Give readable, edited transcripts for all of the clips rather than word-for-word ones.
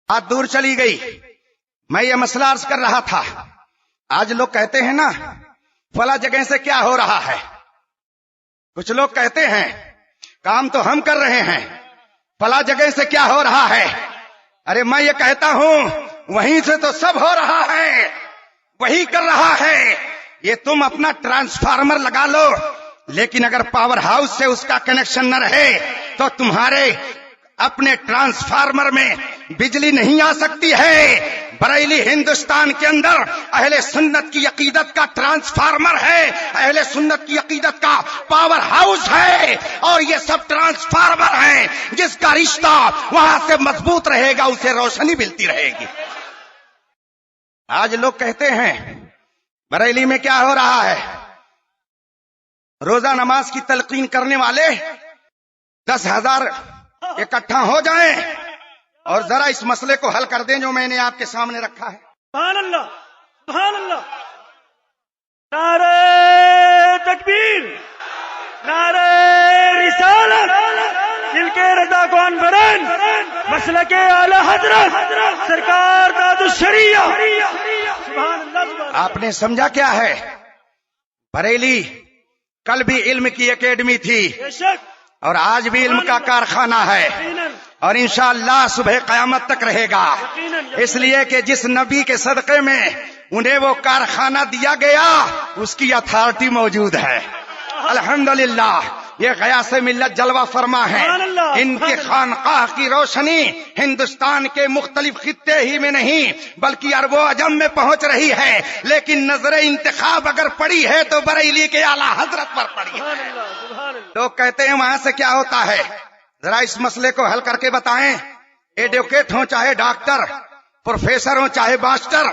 بات دور چلی گئی. میں یہ مسئلہ عرض کر رہا تھا. آج لوگ کہتے ہیں نا فلاں جگہ سے کیا ہو رہا ہے. کچھ لوگ کہتے ہیں کام تو ہم کر رہے ہیں, فلاں جگہ سے کیا ہو رہا ہے. ارے میں یہ کہتا ہوں وہیں سے تو سب ہو رہا ہے, وہی کر رہا ہے. یہ تم اپنا ٹرانسفارمر لگا لو, لیکن اگر پاور ہاؤس سے اس کا کنیکشن نہ رہے تو تمہارے اپنے ٹرانسفارمر میں بجلی نہیں آ سکتی ہے. بریلی ہندوستان کے اندر اہل سنت کی عقیدت کا ٹرانسفارمر ہے, اہل سنت کی عقیدت کا پاور ہاؤس ہے, اور یہ سب ٹرانسفارمر ہیں. جس کا رشتہ وہاں سے مضبوط رہے گا اسے روشنی ملتی رہے گی. آج لوگ کہتے ہیں بریلی میں کیا ہو رہا ہے. روزہ نماز کی تلقین کرنے والے 10,000 اکٹھا ہو جائیں اور ذرا اس مسئلے کو حل کر دیں جو میں نے آپ کے سامنے رکھا ہے. سبحان اللہ, سبحان اللہ. نعرہ تکبیر, نعرہ رسالت, دل کے رضا کانفرنس, مسلک اعلی حضرت سرکار داد الشریعہ. سبحان اللہ. آپ نے سمجھا کیا ہے؟ بریلی کل بھی علم کی اکیڈمی تھی بے شک, اور آج بھی علم کا کارخانہ ہے, اور انشاءاللہ صبح قیامت تک رہے گا. اس لیے کہ جس نبی کے صدقے میں انہیں وہ کارخانہ دیا گیا اس کی اتھارٹی موجود ہے. الحمدللہ یہ غیاث ملت جلوہ فرما ہے. ان کی خانقاہ کی روشنی ہندوستان کے مختلف خطے ہی میں نہیں بلکہ عرب و عجم میں پہنچ رہی ہے, لیکن نظر انتخاب اگر پڑی ہے تو بریلی کے اعلی حضرت پر پڑی ہے. لوگ کہتے ہیں وہاں سے کیا ہوتا ہے. ذرا اس مسئلے کو حل کر کے بتائیں. ایڈوکیٹ ہوں چاہے ڈاکٹر, پروفیسر ہوں چاہے ماسٹر,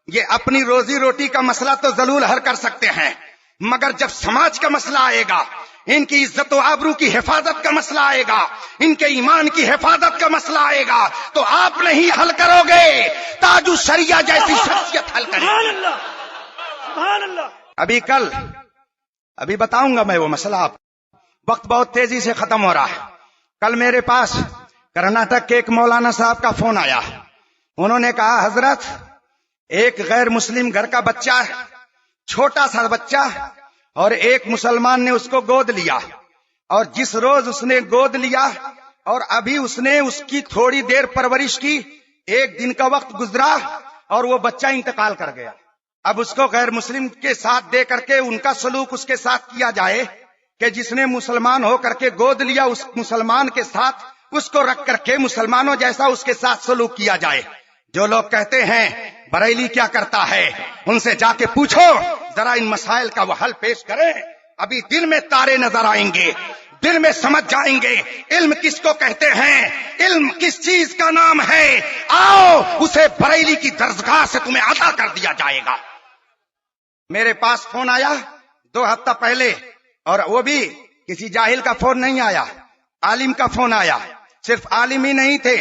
یہ اپنی روزی روٹی کا مسئلہ تو ضرور حل کر سکتے ہیں, مگر جب سماج کا مسئلہ آئے گا, ان کی عزت و آبرو کی حفاظت کا مسئلہ آئے گا, ان کے ایمان کی حفاظت کا مسئلہ آئے گا, تو آپ نہیں حل کرو گے, تاج الشریعہ جیسی شخصیت حل کرے گی. سبحان اللہ. ابھی بتاؤں گا میں وہ مسئلہ. آپ وقت بہت تیزی سے ختم ہو رہا ہے. کل میرے پاس کرناٹک کے ایک مولانا صاحب کا فون آیا. انہوں نے کہا حضرت ایک غیر مسلم گھر کا بچہ, چھوٹا سا بچہ, اور ایک مسلمان نے اس کو گود لیا, اور جس روز اس نے گود لیا اور ابھی اس نے اس کی تھوڑی دیر پرورش کی, 1 دن کا وقت گزرا اور وہ بچہ انتقال کر گیا. اب اس کو غیر مسلم کے ساتھ دے کر کے ان کا سلوک اس کے ساتھ کیا جائے کہ جس نے مسلمان ہو کر کے گود لیا اس مسلمان کے ساتھ اس کو رکھ کر کے مسلمانوں جیسا اس کے ساتھ سلوک کیا جائے. جو لوگ کہتے ہیں بریلی کیا کرتا ہے ان سے جا کے پوچھو, ذرا ان مسائل کا وہ حل پیش کریں. ابھی دل میں تارے نظر آئیں گے, دل میں سمجھ جائیں گے علم کس کو کہتے ہیں, علم کس چیز کا نام ہے. آؤ اسے بریلی کی درسگاہ سے تمہیں عطا کر دیا جائے گا. میرے پاس فون آیا 2 ہفتہ پہلے, اور وہ بھی کسی جاہل کا فون نہیں آیا, عالم کا فون آیا. صرف عالم ہی نہیں تھے,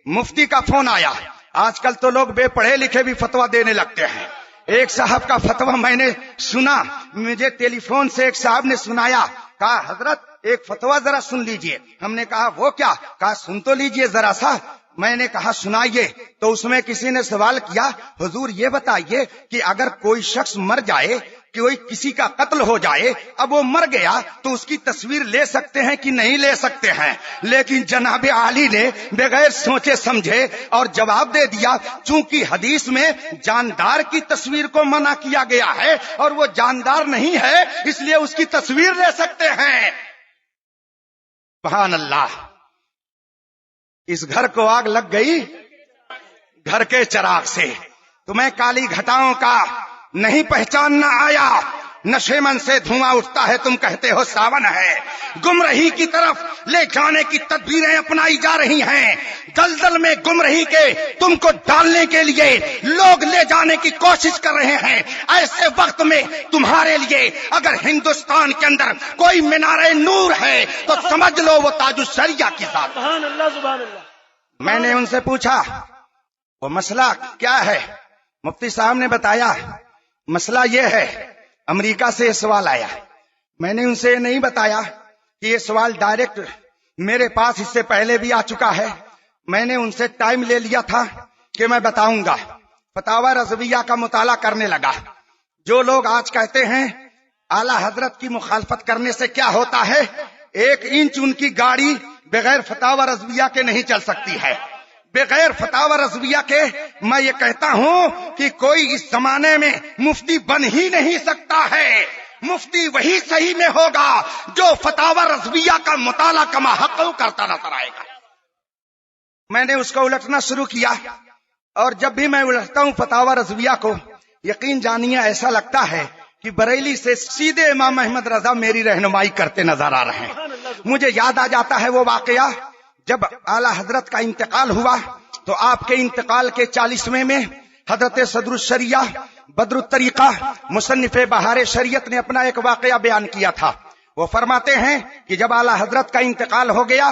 مفتی کا فون آیا. آج کل تو لوگ بے پڑھے لکھے بھی فتویٰ دینے لگتے ہیں. ایک صاحب کا فتویٰ میں نے سنا, مجھے ٹیلی فون سے ایک صاحب نے سنایا, کہا حضرت ایک فتویٰ ذرا سن لیجئے. ہم نے کہا وہ کیا؟ کہا سن تو لیجئے ذرا سا. میں نے کہا سنائیے. تو اس میں کسی نے سوال کیا, حضور یہ بتائیے کہ اگر کوئی شخص مر جائے, کوئی کسی کا قتل ہو جائے, اب وہ مر گیا تو اس کی تصویر لے سکتے ہیں کہ نہیں لے سکتے ہیں؟ لیکن جناب عالی نے بغیر سوچے سمجھے اور جواب دے دیا, چونکہ حدیث میں جاندار کی تصویر کو منع کیا گیا ہے اور وہ جاندار نہیں ہے اس لیے اس کی تصویر لے سکتے ہیں. سبحان اللہ. اس گھر کو آگ لگ گئی گھر کے چراغ سے. تمہیں کالی گھٹاؤں کا نہیں پہچاننا آیا, نشے من سے دھواں اٹھتا ہے تم کہتے ہو ساون ہے. گمراہی کی طرف لے جانے کی تدبیریں اپنائی جا رہی ہیں. دلدل میں گمراہی کے تم کو ڈالنے کے لیے لوگ لے جانے کی کوشش کر رہے ہیں. ایسے وقت میں تمہارے لیے اگر ہندوستان کے اندر کوئی مینار نور ہے تو سمجھ لو وہ تاج الشریعہ کی ذات. سبحان اللہ, سبحان اللہ. میں نے ان سے پوچھا وہ مسئلہ کیا ہے. مفتی صاحب نے بتایا مسئلہ یہ ہے, امریکہ سے یہ سوال آیا. میں نے ان سے نہیں بتایا کہ یہ سوال ڈائریکٹ میرے پاس اس سے پہلے بھی آ چکا ہے, میں نے ان سے ٹائم لے لیا تھا کہ میں بتاؤں گا. فتاوی رضویہ کا مطالعہ کرنے لگا. جو لوگ آج کہتے ہیں اعلی حضرت کی مخالفت کرنے سے کیا ہوتا ہے، 1 انچ ان کی گاڑی بغیر فتاوی رضویہ کے نہیں چل سکتی ہے. بغیر فتاوی رضویہ کے میں یہ کہتا ہوں کہ کوئی اس زمانے میں مفتی بن ہی نہیں سکتا ہے. مفتی وہی صحیح میں ہوگا جو فتاوی رضویہ کا مطالعہ کما حق کرتا نظر آئے گا. میں نے اس کو الٹنا شروع کیا، اور جب بھی میں الٹتا ہوں فتاوی رضویہ کو، یقین جانیے ایسا لگتا ہے کہ بریلی سے سیدھے امام احمد رضا میری رہنمائی کرتے نظر آ رہے ہیں. مجھے یاد آ جاتا ہے وہ واقعہ جب اعلی حضرت کا انتقال ہوا تو آپ کے انتقال کے 40ویں میں حضرت صدر الشریعہ بدر الطریقہ مصنف بہار شریعت نے اپنا ایک واقعہ بیان کیا تھا. وہ فرماتے ہیں کہ جب اعلی حضرت کا انتقال ہو گیا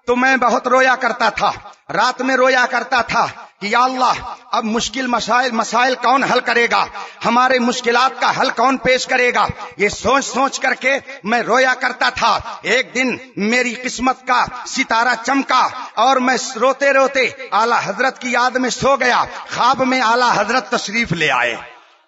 تو میں بہت رویا کرتا تھا. رات میں رویا کرتا تھا کہ یا اللہ اب مشکل مسائل کون حل کرے گا، ہمارے مشکلات کا حل کون پیش کرے گا، یہ سوچ سوچ کر کے میں رویا کرتا تھا. ایک دن میری قسمت کا ستارہ چمکا اور میں روتے روتے اعلی حضرت کی یاد میں سو گیا. خواب میں اعلی حضرت تشریف لے آئے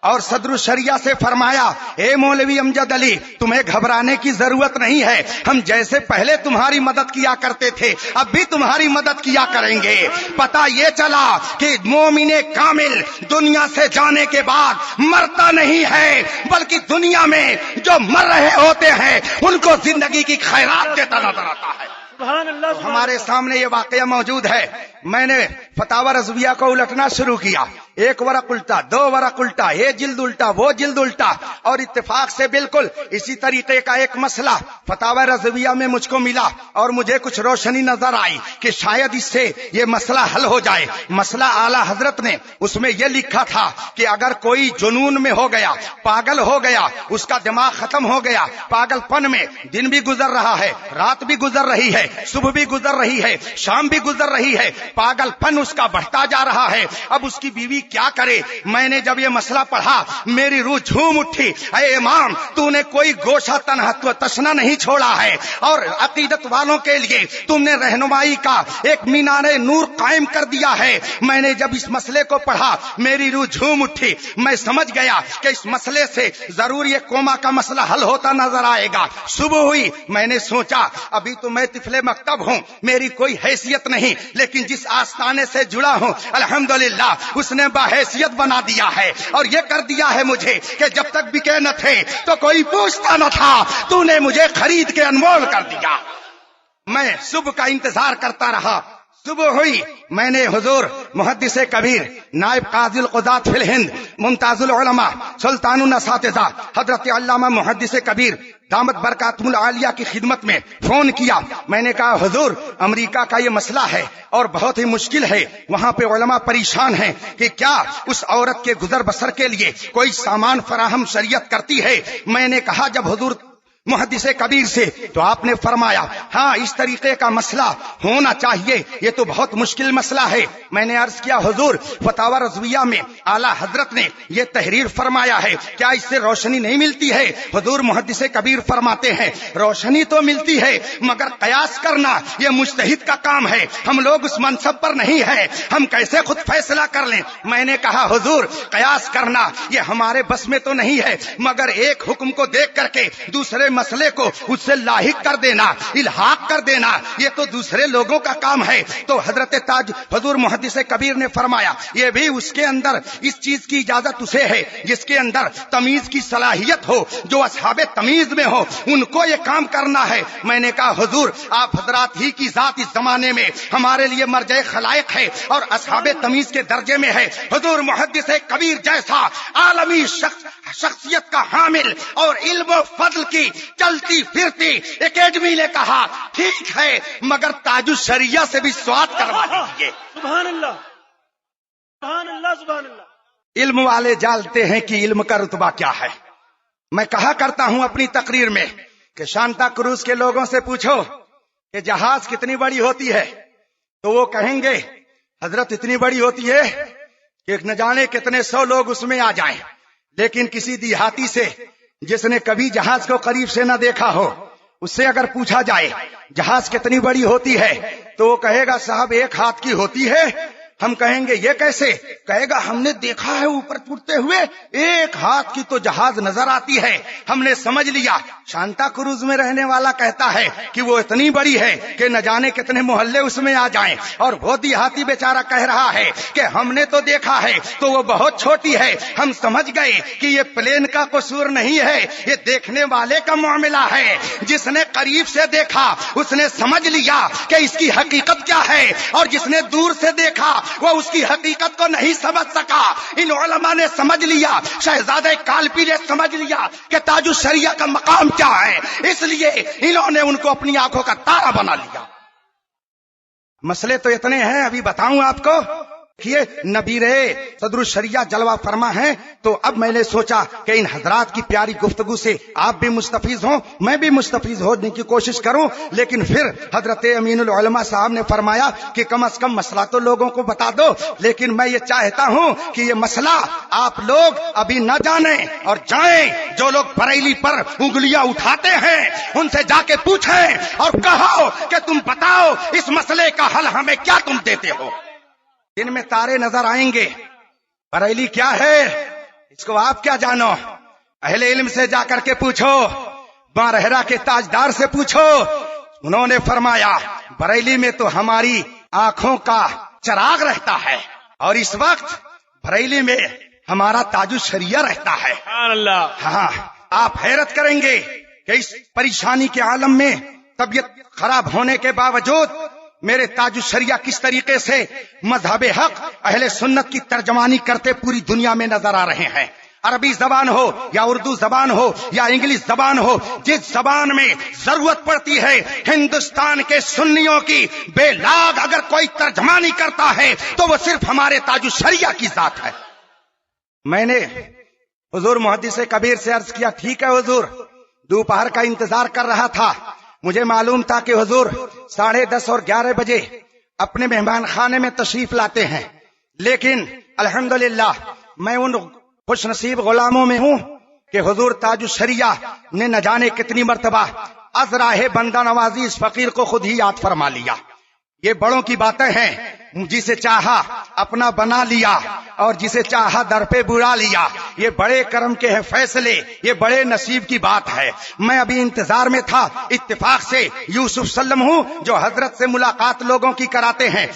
اور صدر الشریعہ سے فرمایا، اے مولوی امجد علی تمہیں گھبرانے کی ضرورت نہیں ہے، ہم جیسے پہلے تمہاری مدد کیا کرتے تھے اب بھی تمہاری مدد کیا کریں گے. پتہ یہ چلا کہ مومن کامل دنیا سے جانے کے بعد مرتا نہیں ہے، بلکہ دنیا میں جو مر رہے ہوتے ہیں ان کو زندگی کی خیرات دیتا نظر آتا ہے. سبحان اللہ. ہمارے سامنے یہ واقعہ موجود ہے. میں نے فتاوی رضویہ کو الٹنا شروع کیا، 1 ورق الٹا، 2 ورق الٹا، یہ جلد الٹا، وہ جلد الٹا، اور اتفاق سے بالکل اسی طریقے کا ایک مسئلہ فتاوی رضویہ میں مجھ کو ملا اور مجھے کچھ روشنی نظر آئی کہ شاید اس سے یہ مسئلہ حل ہو جائے. مسئلہ اعلی حضرت نے اس میں یہ لکھا تھا کہ اگر کوئی جنون میں ہو گیا، پاگل ہو گیا، اس کا دماغ ختم ہو گیا، پاگل پن میں دن بھی گزر رہا ہے، رات بھی گزر رہی ہے، صبح بھی گزر رہی ہے، شام بھی گزر رہی ہے، پاگل پن اس کا بڑھتا جا رہا ہے، اب اس کی بیوی کیا کرے. میں نے جب یہ مسئلہ پڑھا میری روح جھوم اٹھی. اے امام تو نے کوئی گوشہ تنہا تشنا نہیں چھوڑا ہے اور عقیدت والوں کے لیے تم نے رہنمائی کا ایک مینار نور قائم کر دیا ہے. میں نے جب اس مسئلے کو پڑھا میری روح جھوم اٹھی. میں سمجھ گیا کہ اس مسئلے سے ضرور یہ کوما کا مسئلہ حل ہوتا نظر آئے گا. صبح ہوئی، میں نے سوچا ابھی تو میں طفل مکتب ہوں، میری کوئی حیثیت نہیں، لیکن جس آستانے سے جڑا ہوں الحمدللہ اس نے باحیثیت بنا دیا ہے اور یہ کر دیا ہے مجھے کہ جب تک بکے نہ تھے تو کوئی پوچھتا نہ تھا، تو نے مجھے خرید کے انمول کر دیا. میں صبح کا انتظار کرتا رہا. صبح ہوئی، میں نے حضور محدث کبیر نائب قاضی القضات فی الہند ممتاز العلماء سلطان الاساتذہ حضرت علامہ محدث کبیر دامت برکاتہم العالیہ کی خدمت میں فون کیا. میں نے کہا حضور امریکہ کا یہ مسئلہ ہے اور بہت ہی مشکل ہے، وہاں پہ علماء پریشان ہیں کہ کیا اس عورت کے گزر بسر کے لیے کوئی سامان فراہم شریعت کرتی ہے. میں نے کہا جب حضور محدث کبیر سے تو آپ نے فرمایا ہاں اس طریقے کا مسئلہ ہونا چاہیے، یہ تو بہت مشکل مسئلہ ہے. میں نے عرض کیا حضور فتاوی رضویہ میں اعلی حضرت نے یہ تحریر فرمایا ہے، کیا اس سے روشنی نہیں ملتی ہے؟ حضور محدث کبیر فرماتے ہیں روشنی تو ملتی ہے مگر قیاس کرنا یہ مجتہد کا کام ہے، ہم لوگ اس منصب پر نہیں ہے، ہم کیسے خود فیصلہ کر لیں. میں نے کہا حضور قیاس کرنا یہ ہمارے بس میں تو نہیں ہے، مگر ایک حکم کو دیکھ کر کے دوسرے مسئلے کو اس سے لاحق کر دینا، الحاق کر دینا، یہ تو دوسرے لوگوں کا کام ہے. تو حضرت تاج حضور محدث کبیر نے فرمایا یہ بھی اس کے اندر اس چیز کی اجازت اسے ہے جس کے اندر تمیز کی صلاحیت ہو، جو اصحاب تمیز میں ہو ان کو یہ کام کرنا ہے. میں نے کہا حضور آپ حضرات ہی کی ذات اس زمانے میں ہمارے لیے مرجع خلائق ہے اور اصحاب تمیز کے درجے میں ہے. حضور محدث کبیر جیسا عالمی شخصیت کا حامل اور علم و فضل کی چلتی پھرتی اکیڈمی نے کہا ٹھیک ہے مگر تاج الشریعہ سے بھی سواد کروا دیجیے. سبحان اللہ سبحان اللہ سبحان اللہ. علم والے جانتے ہیں کہ علم کا رتبہ کیا ہے. میں کہا کرتا ہوں اپنی تقریر میں کہ شانتا کروز کے لوگوں سے پوچھو کہ جہاز کتنی بڑی ہوتی ہے تو وہ کہیں گے حضرت اتنی بڑی ہوتی ہے کہ نہ جانے کتنے 100 لوگ اس میں آ جائیں. لیکن کسی دیہاتی سے جس نے کبھی جہاز کو قریب سے نہ دیکھا ہو اس سے اگر پوچھا جائے جہاز کتنی بڑی ہوتی ہے تو وہ کہے گا صاحب 1 ہاتھ کی ہوتی ہے. ہم کہیں گے یہ کیسے؟ کہے گا ہم نے دیکھا ہے اوپر اٹھتے ہوئے 1 ہاتھ کی تو جہاز نظر آتی ہے. ہم نے سمجھ لیا. شانتا کروز میں رہنے والا کہتا ہے کہ وہ اتنی بڑی ہے کہ نہ جانے کتنے محلے اس میں آ جائیں، اور وہ دیہاتی بیچارہ کہہ رہا ہے کہ ہم نے تو دیکھا ہے تو وہ بہت چھوٹی ہے. ہم سمجھ گئے کہ یہ پلین کا قصور نہیں ہے، یہ دیکھنے والے کا معاملہ ہے. جس نے قریب سے دیکھا اس نے سمجھ لیا کہ اس کی حقیقت کیا ہے، اور جس نے دور سے دیکھا وہ اس کی حقیقت کو نہیں سمجھ سکا. ان علماء نے سمجھ لیا، شہزادہ کالپی نے سمجھ لیا کہ تاج الشریعہ کا مقام کیا ہے، اس لیے انہوں نے ان کو اپنی آنکھوں کا تارا بنا لیا. مسئلے تو اتنے ہیں، ابھی بتاؤں آپ کو. یہ نبی صدر الشریعہ جلوہ فرما ہیں، تو اب میں نے سوچا کہ ان حضرات کی پیاری گفتگو سے آپ بھی مستفیض ہوں، میں بھی مستفیض ہونے کی کوشش کروں. لیکن پھر حضرت امین العلماء صاحب نے فرمایا کہ کم از کم مسئلہ تو لوگوں کو بتا دو. لیکن میں یہ چاہتا ہوں کہ یہ مسئلہ آپ لوگ ابھی نہ جانیں اور جائیں. جو لوگ بریلی پر انگلیاں اٹھاتے ہیں ان سے جا کے پوچھیں اور کہو کہ تم بتاؤ اس مسئلے کا حل ہمیں کیا تم دیتے ہو. دن میں تارے نظر آئیں گے. بریلی کیا ہے اس کو آپ کیا جانو؟ اہل علم سے جا کر کے پوچھو، مارہرا کے تاجدار سے پوچھو. انہوں نے فرمایا بریلی میں تو ہماری آنکھوں کا چراغ رہتا ہے، اور اس وقت بریلی میں ہمارا تاج الشریعہ رہتا ہے. سبحان اللہ. ہاں، آپ حیرت کریں گے کہ اس پریشانی کے عالم میں طبیعت خراب ہونے کے باوجود میرے تاج الشریعہ کس طریقے سے مذہب حق اہل سنت کی ترجمانی کرتے پوری دنیا میں نظر آ رہے ہیں. عربی زبان ہو یا اردو زبان ہو یا انگلش زبان ہو، جس زبان میں ضرورت پڑتی ہے ہندوستان کے سنیوں کی بے لاگ اگر کوئی ترجمانی کرتا ہے تو وہ صرف ہمارے تاج الشریعہ کی ذات ہے. میں نے حضور محدث کبیر سے عرض کیا ٹھیک ہے حضور، دوپہر کا انتظار کر رہا تھا. مجھے معلوم تھا کہ حضور 10:30 اور 11 بجے اپنے مہمان خانے میں تشریف لاتے ہیں، لیکن الحمدللہ میں ان خوش نصیب غلاموں میں ہوں کہ حضور تاج الشریعہ نے نہ جانے کتنی مرتبہ از راہ بندہ نوازی اس فقیر کو خود ہی یاد فرما لیا. یہ بڑوں کی باتیں ہیں، جسے چاہا اپنا بنا لیا اور جسے چاہا در پہ بڑا لیا. یہ بڑے کرم کے ہیں فیصلے، یہ بڑے نصیب کی بات ہے. میں ابھی انتظار میں تھا، اتفاق سے یوسف سلم ہوں جو حضرت سے ملاقات لوگوں کی کراتے ہیں،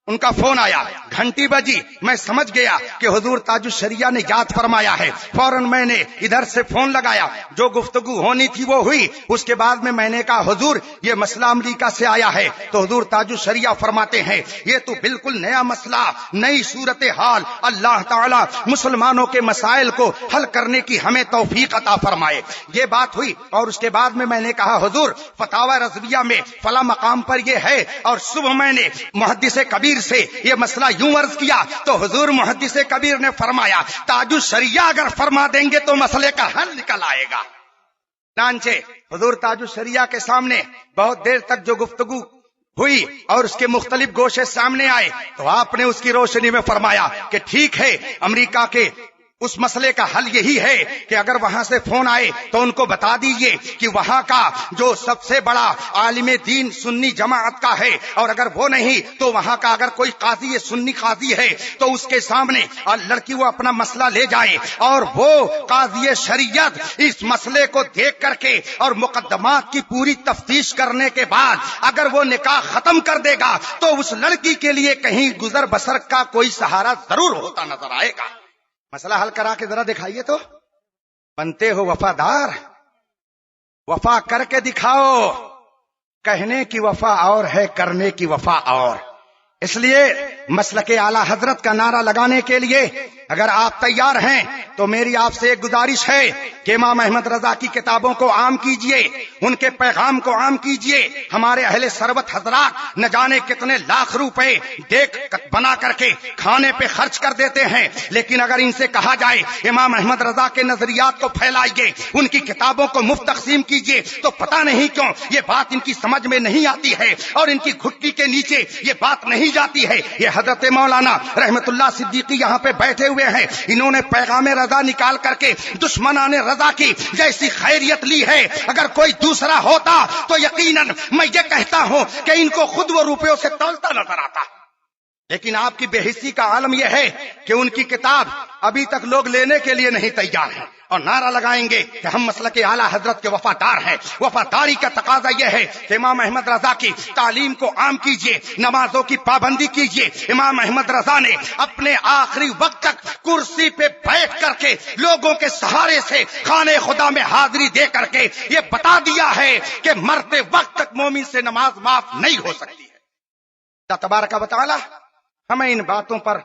ان کا فون آیا، گھنٹی بجی، میں سمجھ گیا کہ حضور تاج الشریعہ نے یاد فرمایا ہے. فوراً میں نے ادھر سے فون لگایا، جو گفتگو ہونی تھی وہ ہوئی. اس کے بعد میں نے کہا حضور یہ مسئلہ امریکہ سے آیا ہے. تو حضور تاج الشریعہ فرماتے ہیں یہ تو بالکل نیا مسئلہ، نئی صورتحال. اللہ تعالی مسلمانوں کے مسائل کو حل کرنے کی ہمیں توفیق عطا فرمائے. یہ بات ہوئی اور اس کے بعد میں نے کہا حضور فتاوی رضویہ میں فلاں مقام پر یہ ہے، اور صبح میں نے محدث کبیر سے یہ مسئلہ یوں عرض کیا تو حضور محدث کبیر نے فرمایا تاج الشریعہ اگر فرما دیں گے تو مسئلے کا حل نکل آئے گا. چنانچہ حضور تاج الشریعہ کے سامنے بہت دیر تک جو گفتگو ہوئی اور اس کے مختلف گوشے سامنے آئے تو آپ نے اس کی روشنی میں فرمایا کہ ٹھیک ہے، امریکہ کے اس مسئلے کا حل یہی ہے کہ اگر وہاں سے فون آئے تو ان کو بتا دیجئے کہ وہاں کا جو سب سے بڑا عالم دین سنی جماعت کا ہے، اور اگر وہ نہیں تو وہاں کا اگر کوئی قاضی سنی قاضی ہے تو اس کے سامنے اور لڑکی وہ اپنا مسئلہ لے جائے، اور وہ قاضی شریعت اس مسئلے کو دیکھ کر کے اور مقدمات کی پوری تفتیش کرنے کے بعد اگر وہ نکاح ختم کر دے گا تو اس لڑکی کے لیے کہیں گزر بسر کا کوئی سہارا ضرور ہوتا نظر آئے گا. مسئلہ حل کرا کے ذرا دکھائیے تو. بنتے ہو وفادار، وفا کر کے دکھاؤ. کہنے کی وفا اور ہے، کرنے کی وفا اور. اس لیے مسلک اعلی حضرت کا نعرہ لگانے کے لیے اگر آپ تیار ہیں تو میری آپ سے ایک گزارش ہے کہ امام احمد رضا کی کتابوں کو عام کیجئے، ان کے پیغام کو عام کیجئے. ہمارے اہل ثروت حضرات نہ جانے کتنے لاکھ روپے دیکھ بنا کر کے کھانے پہ خرچ کر دیتے ہیں، لیکن اگر ان سے کہا جائے امام احمد رضا کے نظریات کو پھیلائیے، ان کی کتابوں کو مفت تقسیم کیجئے، تو پتہ نہیں کیوں یہ بات ان کی سمجھ میں نہیں آتی ہے اور ان کی گھٹی کے نیچے یہ بات نہیں جاتی ہے. یہ حضرت مولانا رحمت اللہ صدیقی یہاں پہ بیٹھے ہوئے ہوئے ہیں، انہوں نے پیغام رضا نکال کر کے دشمنان رضا کی جیسی خیریت لی ہے. اگر کوئی دوسرا ہوتا تو یقیناً میں یہ کہتا ہوں کہ ان کو خود وہ روپیوں سے تولتا نظر آتا. لیکن آپ کی بے حسی کا عالم یہ ہے کہ ان کی کتاب ابھی تک لوگ لینے کے لیے نہیں تیار ہیں، اور نعرہ لگائیں گے کہ ہم مسلک اعلیٰ حضرت کے وفادار ہیں. وفاداری کا تقاضا یہ ہے کہ امام احمد رضا کی تعلیم کو عام کیجیے، نمازوں کی پابندی کیجیے. امام احمد رضا نے اپنے آخری وقت تک کرسی پہ بیٹھ کر کے لوگوں کے سہارے سے خانہ خدا میں حاضری دے کر کے یہ بتا دیا ہے کہ مرتے وقت تک مومن سے نماز معاف نہیں ہو سکتی ہے. اللہ تبارک و تعالی ہمیں ان باتوں پر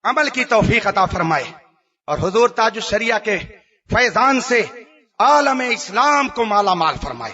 عمل کی توفیق عطا فرمائے، اور حضور تاج الشریعہ کے فیضان سے عالم اسلام کو مالا مال فرمائے.